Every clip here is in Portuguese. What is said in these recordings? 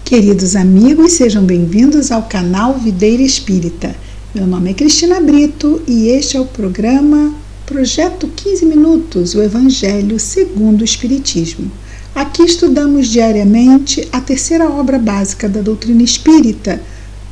Queridos amigos, sejam bem-vindos ao canal Videira Espírita. Meu nome é Cristina Brito e este é o programa Projeto 15 Minutos, o Evangelho segundo o Espiritismo. Aqui estudamos diariamente a terceira obra básica da doutrina espírita,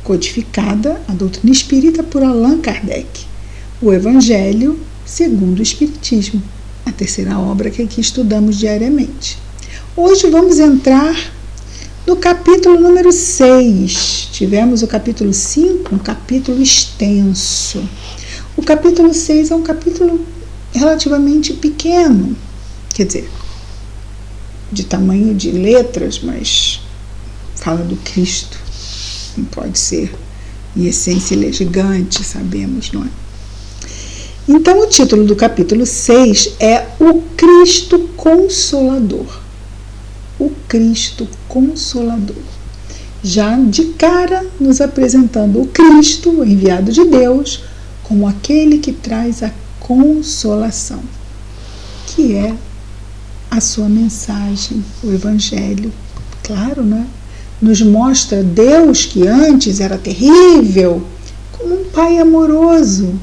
codificada, a doutrina espírita por Allan Kardec, o Evangelho segundo o Espiritismo, a terceira obra que aqui estudamos diariamente. Hoje vamos entrar no capítulo número 6, tivemos o capítulo 5, um capítulo extenso. O capítulo 6 é um capítulo relativamente pequeno, quer dizer, de tamanho de letras, mas fala do Cristo, não pode ser, em essência ele é gigante, sabemos, não é? Então o título do capítulo 6 é O Cristo Consolador. O Cristo Consolador. Já de cara nos apresentando o Cristo, o enviado de Deus, como aquele que traz a consolação, que é a sua mensagem, o Evangelho. Claro, né? Nos mostra Deus que antes era terrível, como um Pai amoroso,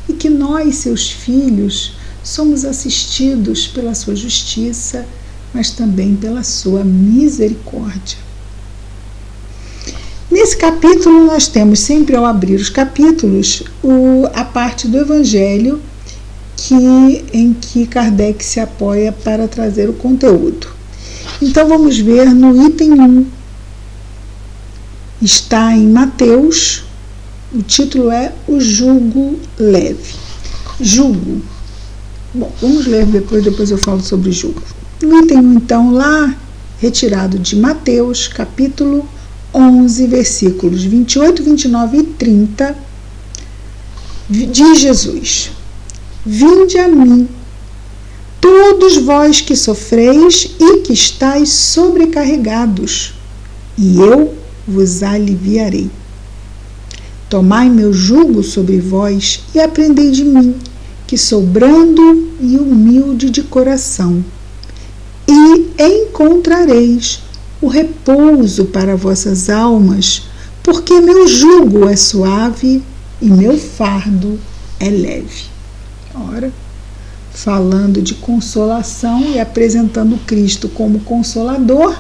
e que nós, seus filhos, somos assistidos pela sua justiça, mas também pela sua misericórdia. Nesse capítulo nós temos sempre, ao abrir os capítulos, a parte do Evangelho em que Kardec se apoia para trazer o conteúdo. Então vamos ver no item 1. Está em Mateus, o título é O Jugo Leve. Jugo. Bom, vamos ler depois eu falo sobre jugo. No item 1, então, lá, retirado de Mateus, capítulo 11, versículos 28, 29 e 30, diz Jesus: Vinde a mim, todos vós que sofreis e que estáis sobrecarregados, e eu vos aliviarei. Tomai meu jugo sobre vós e aprendei de mim, que sou brando e humilde de coração, e encontrareis o repouso para vossas almas, porque meu jugo é suave e meu fardo é leve. Ora, falando de consolação e apresentando Cristo como consolador,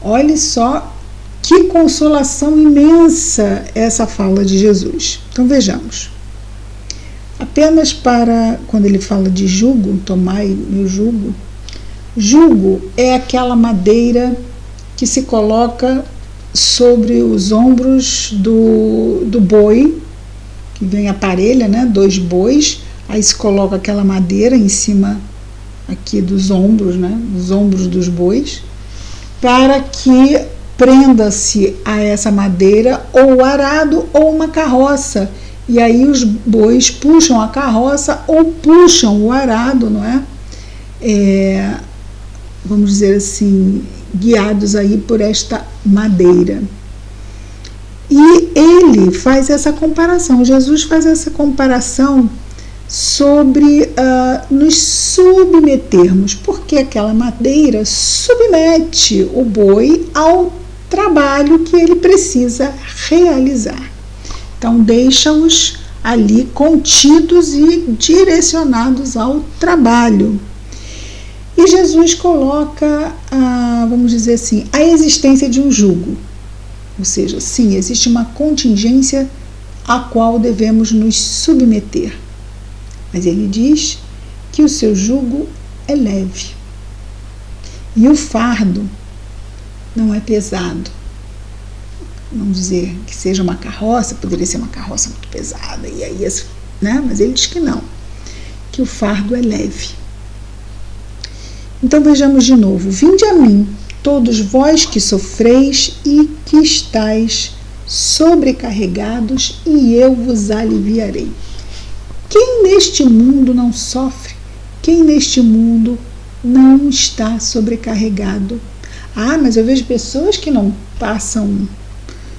olhe só que consolação imensa essa fala de Jesus. Então vejamos. Apenas para, quando ele fala de jugo, tomai meu jugo, jugo é aquela madeira que se coloca sobre os ombros do boi, que vem a parelha, né? 2 bois, aí se coloca aquela madeira em cima aqui dos ombros, né? Dos ombros dos bois, para que prenda-se a essa madeira ou arado ou uma carroça, e aí os bois puxam a carroça ou puxam o arado, não é? Vamos dizer assim, guiados aí por esta madeira. E ele faz essa comparação, Jesus faz essa comparação sobre nos submetermos, porque aquela madeira submete o boi ao trabalho que ele precisa realizar. Então, deixa-os ali contidos e direcionados ao trabalho. E Jesus coloca, vamos dizer assim, a existência de um jugo. Ou seja, sim, existe uma contingência à qual devemos nos submeter. Mas ele diz que o seu jugo é leve. E o fardo não é pesado. Vamos dizer que seja uma carroça, poderia ser uma carroça muito pesada, e aí, né? Mas ele diz que não, que o fardo é leve. Então vejamos de novo: Vinde a mim, todos vós que sofreis e que estáis sobrecarregados, e eu vos aliviarei. Quem neste mundo não sofre? Quem neste mundo não está sobrecarregado? Ah, mas eu vejo pessoas que não passam,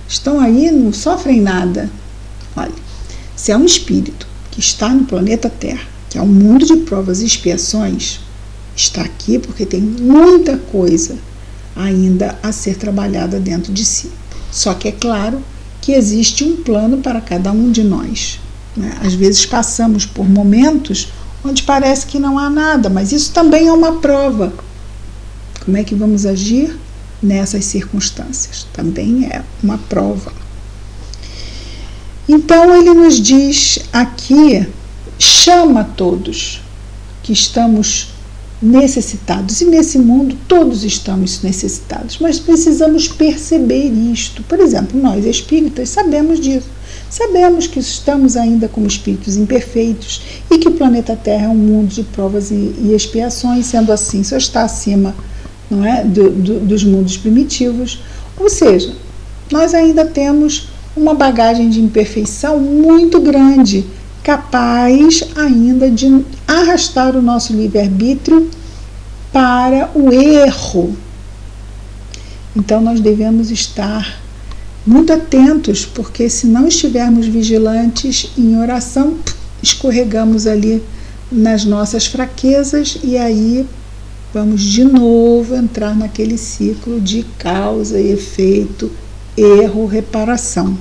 estão aí, não sofrem nada. Olha, se é um espírito que está no planeta Terra, que é um mundo de provas e expiações, está aqui porque tem muita coisa ainda a ser trabalhada dentro de si. Só que é claro que existe um plano para cada um de nós, né? Às vezes passamos por momentos onde parece que não há nada, mas isso também é uma prova. Como é que vamos agir nessas circunstâncias? Também é uma prova. Então ele nos diz aqui, chama todos que estamos necessitados, e nesse mundo todos estamos necessitados, mas precisamos perceber isto. Por exemplo, nós espíritas sabemos disso, sabemos que estamos ainda como espíritos imperfeitos e que o planeta Terra é um mundo de provas e expiações, sendo assim, só está acima, não é, dos mundos primitivos, ou seja, nós ainda temos uma bagagem de imperfeição muito grande, capaz ainda de arrastar o nosso livre-arbítrio para o erro. Então nós devemos estar muito atentos, porque se não estivermos vigilantes em oração, escorregamos ali nas nossas fraquezas e aí vamos de novo entrar naquele ciclo de causa e efeito, erro, reparação.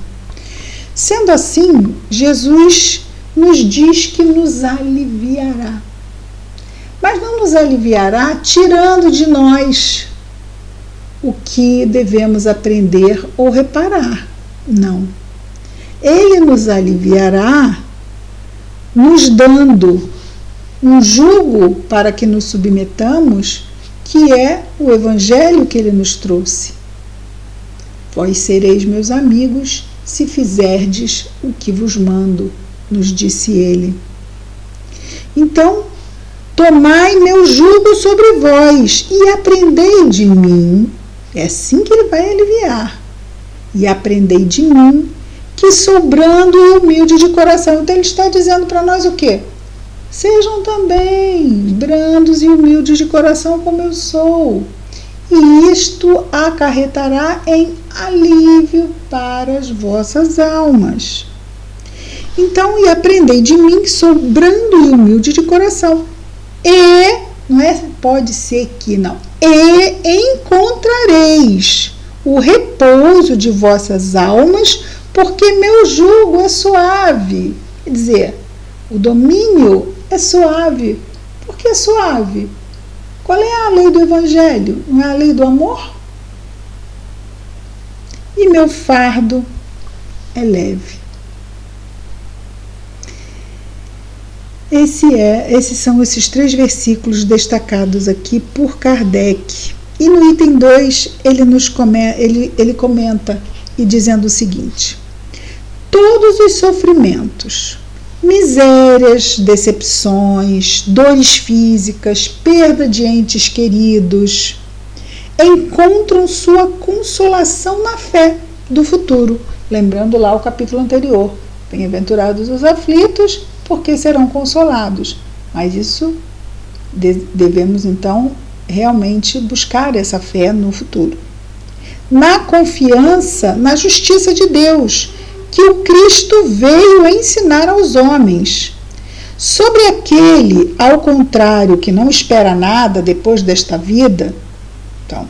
Sendo assim, Jesus nos diz que nos aliviará. Mas não nos aliviará tirando de nós o que devemos aprender ou reparar. Não. Ele nos aliviará nos dando um jugo para que nos submetamos, que é o Evangelho que ele nos trouxe. Vós sereis meus amigos se fizerdes o que vos mando, nos disse ele. Então, tomai meu jugo sobre vós e aprendei de mim. É assim que ele vai aliviar. E aprendei de mim, que sou brando e humilde de coração. Então ele está dizendo para nós o quê? Sejam também brandos e humildes de coração como eu sou. E isto acarretará em alívio para as vossas almas. Então, e aprendei de mim, que sou brando e humilde de coração. E, não é pode ser que não, e encontrareis o repouso de vossas almas, porque meu jugo é suave. Quer dizer, o domínio é suave. Por que suave? Qual é a lei do Evangelho? Não é a lei do amor? E meu fardo é leve. Esses são esses 3 versículos destacados aqui por Kardec. E no item 2 ele comenta e dizendo o seguinte: todos os sofrimentos, misérias, decepções, dores físicas, perda de entes queridos, encontram sua consolação na fé do futuro. Lembrando lá o capítulo anterior, bem-aventurados os aflitos, porque serão consolados. Mas isso devemos então realmente buscar essa fé no futuro. Na confiança na justiça de Deus, que o Cristo veio ensinar aos homens. Sobre aquele, ao contrário, que não espera nada depois desta vida, então,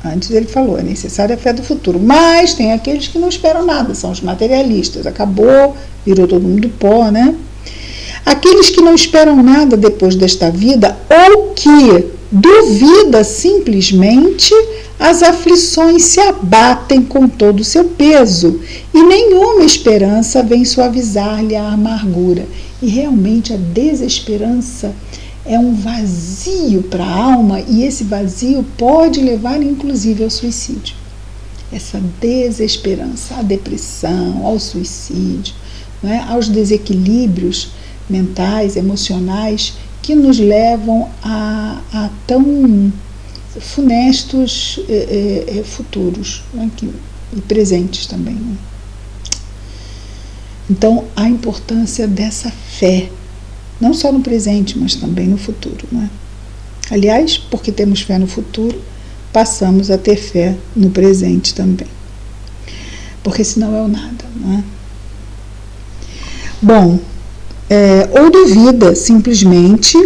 antes ele falou, é necessária a fé do futuro, mas tem aqueles que não esperam nada, são os materialistas, acabou, virou todo mundo pó, né? Aqueles que não esperam nada depois desta vida, ou que duvida simplesmente, as aflições se abatem com todo o seu peso e nenhuma esperança vem suavizar-lhe a amargura. E realmente a desesperança é um vazio para a alma, e esse vazio pode levar inclusive ao suicídio. Essa desesperança, à depressão, ao suicídio, não é? Aos desequilíbrios mentais, emocionais, que nos levam a tão funestos futuros, né? E presentes também. Né? Então, a importância dessa fé, não só no presente, mas também no futuro. Né? Aliás, porque temos fé no futuro, passamos a ter fé no presente também. Porque senão é o nada. Não é? Bom, ou duvida simplesmente,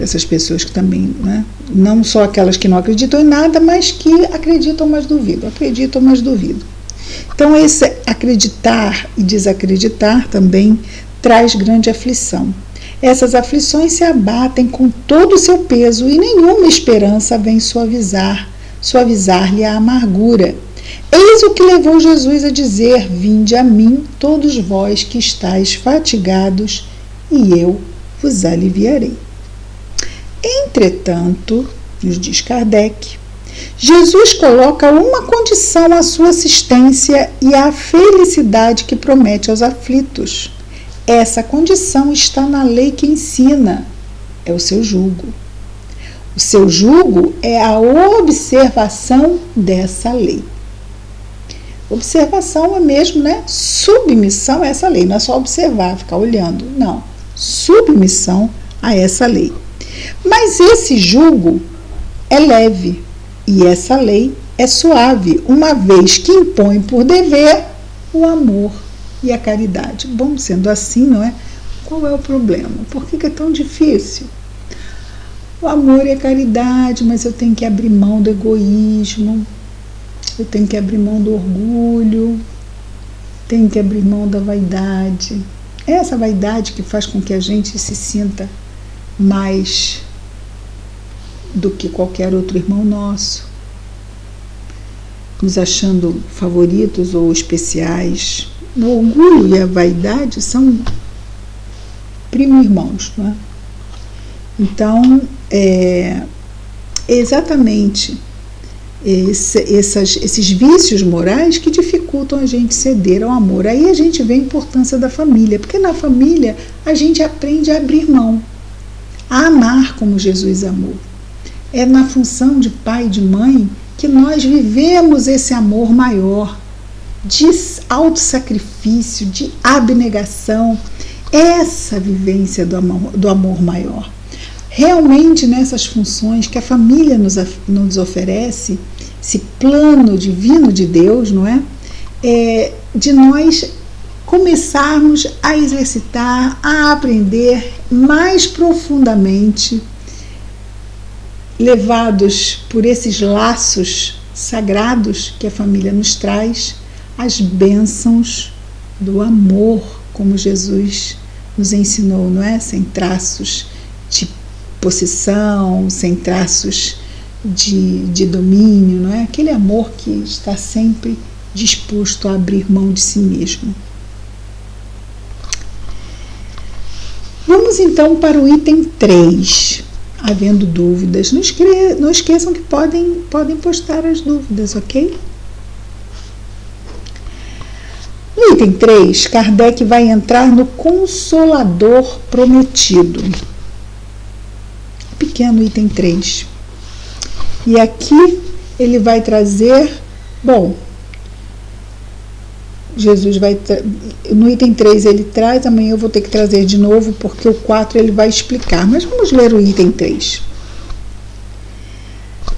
essas pessoas que também, né, Não só aquelas que não acreditam em nada, mas que acreditam, mas duvidam. Acreditam, mas duvidam. Então, esse acreditar e desacreditar também traz grande aflição. Essas aflições se abatem com todo o seu peso e nenhuma esperança vem suavizar-lhe a amargura. Eis o que levou Jesus a dizer: vinde a mim, todos vós que estáis fatigados, e eu vos aliviarei. Entretanto, nos diz Kardec, Jesus coloca uma condição à sua assistência e à felicidade que promete aos aflitos. Essa condição está na lei que ensina, é o seu jugo. O seu jugo é a observação dessa lei. Observação é mesmo, né? Submissão a essa lei, não é só observar, ficar olhando, não. Submissão a essa lei. Mas esse jugo é leve e essa lei é suave, uma vez que impõe por dever o amor e a caridade. Bom, sendo assim, não é? Qual é o problema? Por que é tão difícil? O amor e a caridade, mas eu tenho que abrir mão do egoísmo, eu tenho que abrir mão do orgulho, tenho que abrir mão da vaidade. É essa vaidade que faz com que a gente se sinta mais do que qualquer outro irmão nosso, nos achando favoritos ou especiais. O orgulho e a vaidade são primo-irmãos, não é? Então, exatamente esses vícios morais que dificultam a gente ceder ao amor. Aí a gente vê a importância da família, porque na família a gente aprende a abrir mão, a amar como Jesus amou. É na função de pai e de mãe que nós vivemos esse amor maior, de autossacrifício, de abnegação, essa vivência do amor maior. Realmente nessas funções que a família nos oferece, esse plano divino de Deus, não é? De nós começarmos a exercitar, a aprender mais profundamente, levados por esses laços sagrados que a família nos traz, as bênçãos do amor, como Jesus nos ensinou, não é? Sem traços de possessão, sem traços de domínio, não é? Aquele amor que está sempre disposto a abrir mão de si mesmo. Vamos então para o item 3. Havendo dúvidas, não esqueçam que podem postar as dúvidas, ok? No item 3, Kardec vai entrar no Consolador Prometido. Pequeno item 3. E aqui ele vai trazer, Jesus vai, no item 3 ele traz, amanhã eu vou ter que trazer de novo, porque o 4 ele vai explicar, mas vamos ler o item 3.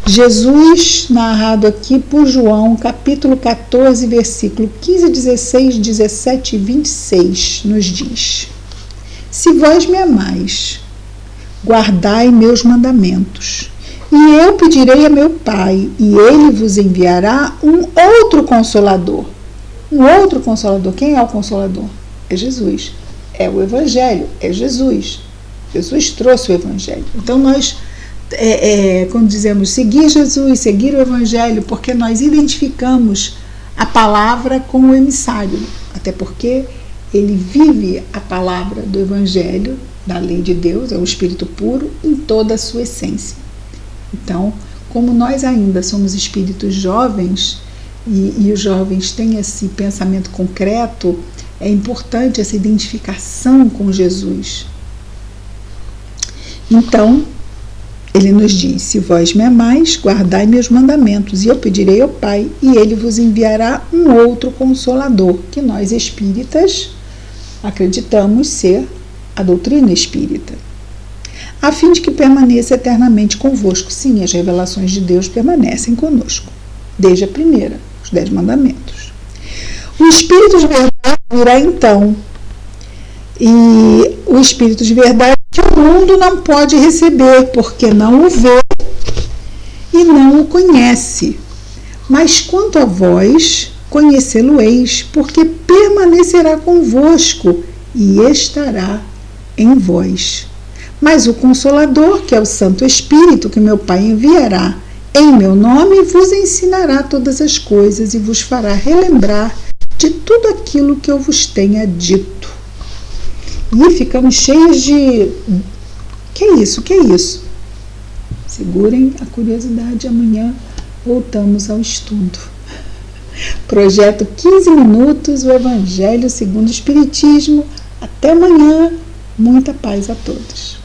Jesus, narrado aqui por João, capítulo 14, versículo 15, 16, 17 e 26, nos diz: Se vós me amais, guardai meus mandamentos, e eu pedirei a meu Pai, e ele vos enviará um outro Consolador. Um outro Consolador. Quem é o Consolador? É Jesus. É o Evangelho. É Jesus. Jesus trouxe o Evangelho. Então nós, quando dizemos seguir Jesus, seguir o Evangelho, porque nós identificamos a palavra com o emissário. Até porque ele vive a palavra do Evangelho, da lei de Deus, é o Espírito puro, em toda a sua essência. Então, como nós ainda somos espíritos jovens, e os jovens têm esse pensamento concreto, é importante essa identificação com Jesus. Então, ele nos diz: se vós me amais, guardai meus mandamentos, e eu pedirei ao Pai, e ele vos enviará um outro Consolador, que nós espíritas acreditamos ser a doutrina espírita, a fim de que permaneça eternamente convosco. Sim, as revelações de Deus permanecem conosco, desde a primeira, os 10 mandamentos. O Espírito de verdade virá então, e o Espírito de verdade que o mundo não pode receber, porque não o vê e não o conhece. Mas quanto a vós, conhecê-lo-eis, porque permanecerá convosco e estará em vós. Mas o Consolador, que é o Santo Espírito, que meu Pai enviará em meu nome, vos ensinará todas as coisas e vos fará relembrar de tudo aquilo que eu vos tenha dito. E ficamos cheios de... Que é isso? Que é isso? Segurem a curiosidade, amanhã voltamos ao estudo. Projeto 15 minutos, o Evangelho segundo o Espiritismo. Até amanhã. Muita paz a todos.